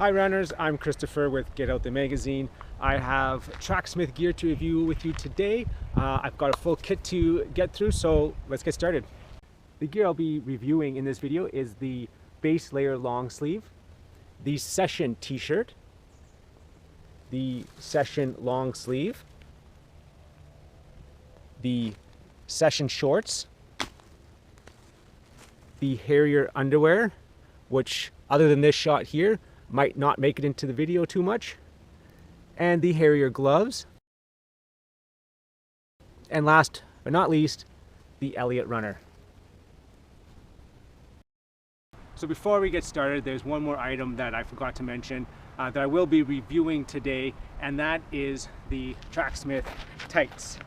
Hi runners, I'm Kristopher with Get Out the Magazine. I have Tracksmith gear to review with you today. I've got a full kit to get through, so let's get started. The gear I'll be reviewing in this video is the base layer long sleeve, the session t-shirt, the session long sleeve, the session shorts, the Harrier underwear, which other than this shot here, might not make it into the video too much, and the Harrier gloves, and last but not least, the Eliot runner. So before we get started, there's one more item that I forgot to mention that I will be reviewing today, and that is the Tracksmith tights.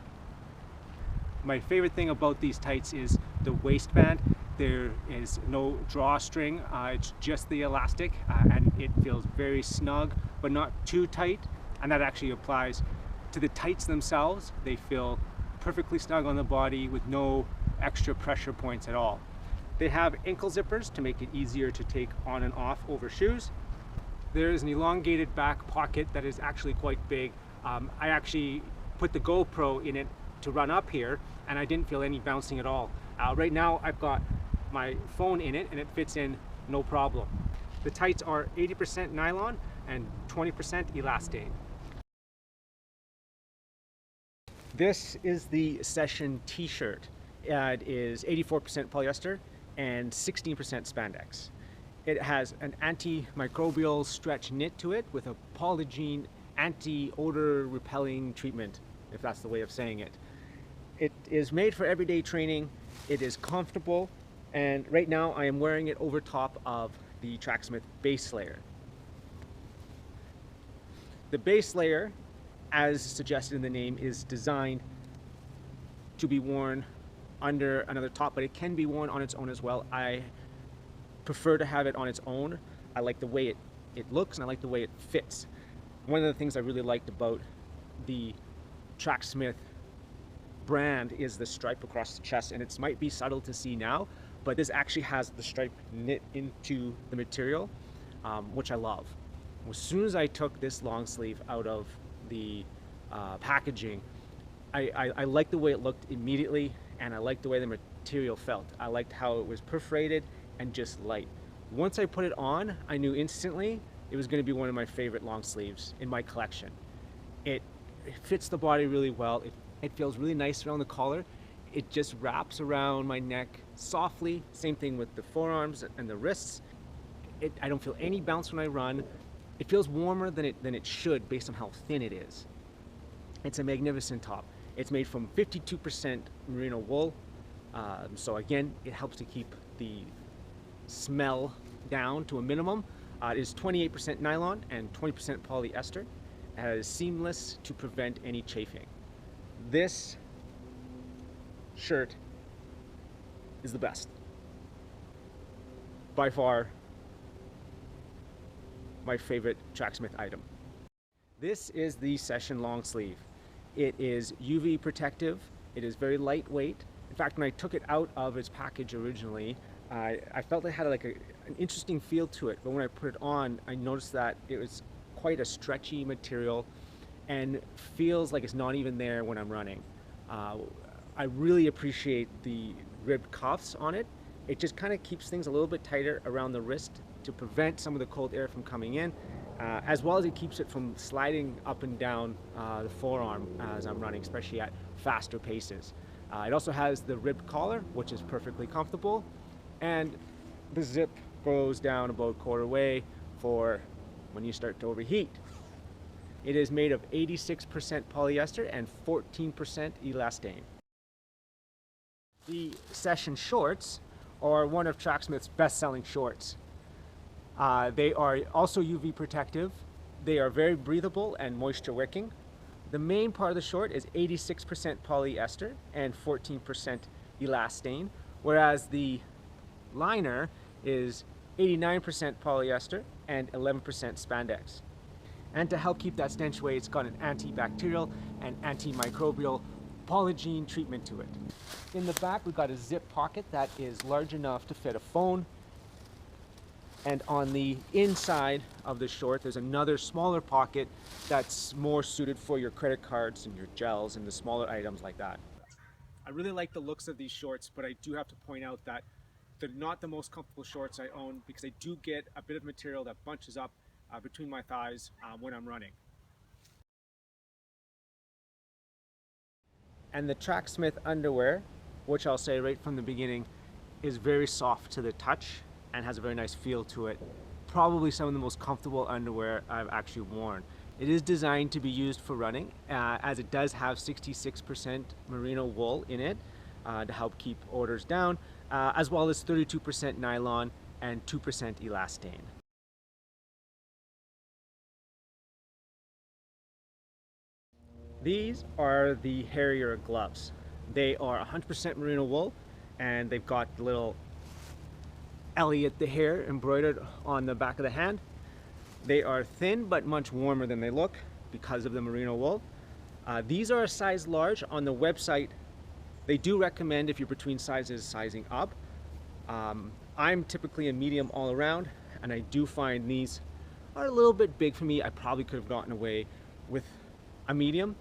My favorite thing about these tights is the waistband. There is no drawstring, it's just the elastic, and it feels very snug but not too tight, and that actually applies to the tights themselves. They feel perfectly snug on the body with no extra pressure points at all. They have ankle zippers to make it easier to take on and off over shoes. There is an elongated back pocket that is actually quite big. I actually put the GoPro in it to run up here, and I didn't feel any bouncing at all. Right now I've got my phone in it and it fits in no problem. The tights are 80% nylon and 20% elastane. This is the session t-shirt. It is 84% polyester and 16% spandex. It has an antimicrobial stretch knit to it with a polygene anti-odor repelling treatment, if that's the way of saying it. It is made for everyday training. It is comfortable, and right now I am wearing it over top of the Tracksmith base layer. The base layer, as suggested in the name, is designed to be worn under another top, but it can be worn on its own as well. I prefer to have it on its own. I like the way it looks, and I like the way it fits. One of the things I really liked about the Tracksmith brand is the stripe across the chest, and it might be subtle to see now, but this actually has the stripe knit into the material, which I love. As soon as I took this long sleeve out of the packaging, I liked the way it looked immediately, and I liked the way the material felt. I liked how it was perforated and just light. Once I put it on, I knew instantly it was going to be one of my favorite long sleeves in my collection. It fits the body really well. It feels really nice around the collar. It just wraps around my neck softly. Same thing with the forearms and the wrists. I don't feel any bounce when I run. It feels warmer than it should based on how thin it is. It's a magnificent top. It's made from 52% merino wool. So again, it helps to keep the smell down to a minimum. It is 28% nylon and 20% polyester. It is seamless to prevent any chafing. This shirt is the best. By far, my favorite Tracksmith item. This is the session long sleeve. It is UV protective. It is very lightweight. In fact, when I took it out of its package originally, I felt it had like an interesting feel to it, but when I put it on, I noticed that it was quite a stretchy material and feels like it's not even there when I'm running. I really appreciate the ribbed cuffs on it. It just kind of keeps things a little bit tighter around the wrist to prevent some of the cold air from coming in, as well as it keeps it from sliding up and down the forearm as I'm running, especially at faster paces. It also has the ribbed collar, which is perfectly comfortable, and the zip goes down about quarter way for when you start to overheat. It is made of 86% polyester and 14% elastane. The session shorts are one of Tracksmith's best-selling shorts. They are also UV protective. They are very breathable and moisture wicking. The main part of the short is 86% polyester and 14% elastane, whereas the liner is 89% polyester and 11% spandex. And to help keep that stench away, it's got an antibacterial and antimicrobial polygene treatment to it. In the back, we've got a zip pocket that is large enough to fit a phone And on the inside of the short, there's another smaller pocket that's more suited for your credit cards and your gels and the smaller items like that. I really like the looks of these shorts, but I do have to point out that they're not the most comfortable shorts I own because I do get a bit of material that bunches up between my thighs when I'm running. And the Tracksmith underwear, which I'll say right from the beginning, is very soft to the touch and has a very nice feel to it. Probably some of the most comfortable underwear I've actually worn. It is designed to be used for running, as it does have 66% merino wool in it to help keep odors down, as well as 32% nylon and 2% elastane. These are the Harrier gloves. They are 100% merino wool, and they've got the little Eliot the hare embroidered on the back of the hand. They are thin but much warmer than they look because of the merino wool. These are a size large. On the website, they do recommend, if you're between sizes, sizing up. I'm typically a medium all around, and I do find these are a little bit big for me. I probably could have gotten away with a medium.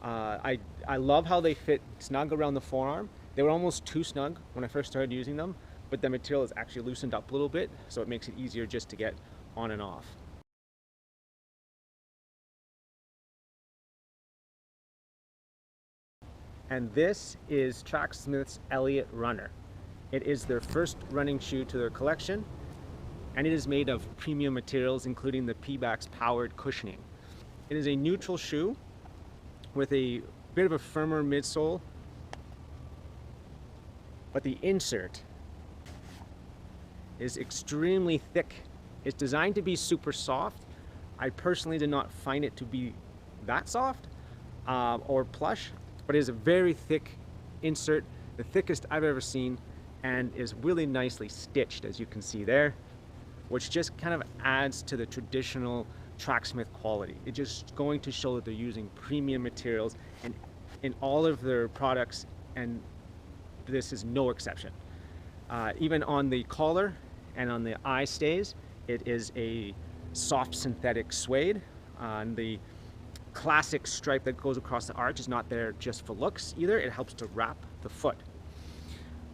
I love how they fit snug around the forearm. They were almost too snug when I first started using them, but the material is actually loosened up a little bit, so it makes it easier just to get on and off. And this is Tracksmith's Eliot Runner. It is their first running shoe to their collection, and it is made of premium materials, including the Pebax powered cushioning. It is a neutral shoe with a bit of a firmer midsole, but the insert is extremely thick. It's designed to be super soft. I personally did not find it to be that soft or plush, but it is a very thick insert, the thickest I've ever seen, and is really nicely stitched, as you can see there, which just kind of adds to the traditional Tracksmith quality. It's just going to show that they're using premium materials in all of their products, and this is no exception. Even on the collar and on the eye stays, it is a soft synthetic suede. On the classic stripe that goes across the arch is not there just for looks either. It helps to wrap the foot.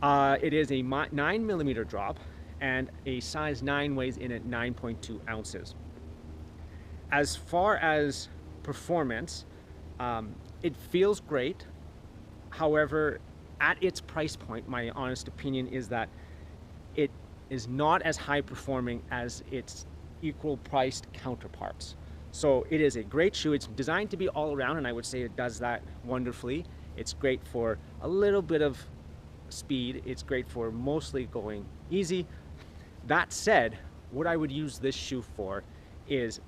It is a 9mm drop, and a size 9 weighs in at 9.2 ounces. As far as performance, it feels great. However, at its price point, my honest opinion is that it is not as high performing as its equal priced counterparts. So it is a great shoe. It's designed to be all around, and I would say it does that wonderfully. It's great for a little bit of speed. It's great for mostly going easy. That said, what I would use this shoe for is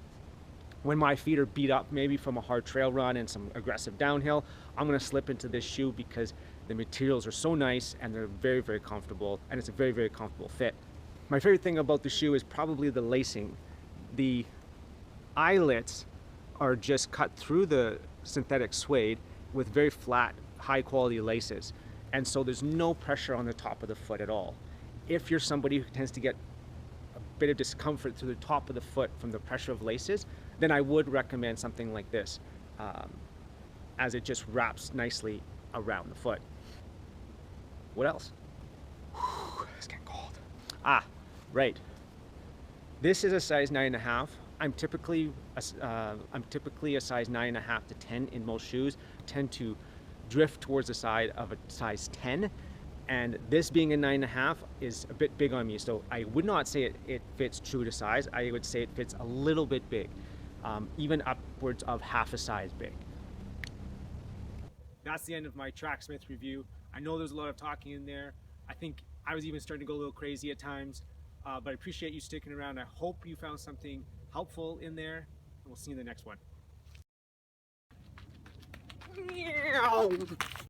when my feet are beat up, maybe from a hard trail run and some aggressive downhill, I'm gonna slip into this shoe because the materials are so nice and they're very, very comfortable, and it's a very, very comfortable fit. My favorite thing about the shoe is probably the lacing. The eyelets are just cut through the synthetic suede with very flat, high quality laces. And so there's no pressure on the top of the foot at all. If you're somebody who tends to get a bit of discomfort through the top of the foot from the pressure of laces, then I would recommend something like this, as it just wraps nicely around the foot. What else? Whew, it's getting cold. Right. This is a size 9.5. I'm typically a size 9.5 to 10 in most shoes. Tend to drift towards the side of a size 10, and this being a 9.5 is a bit big on me. So I would not say it fits true to size. I would say it fits a little bit big, even upwards of half a size big. That's the end of my Tracksmith review. I know there's a lot of talking in there. I think I was even starting to go a little crazy at times, but I appreciate you sticking around. I hope you found something helpful in there, and we'll see you in the next one.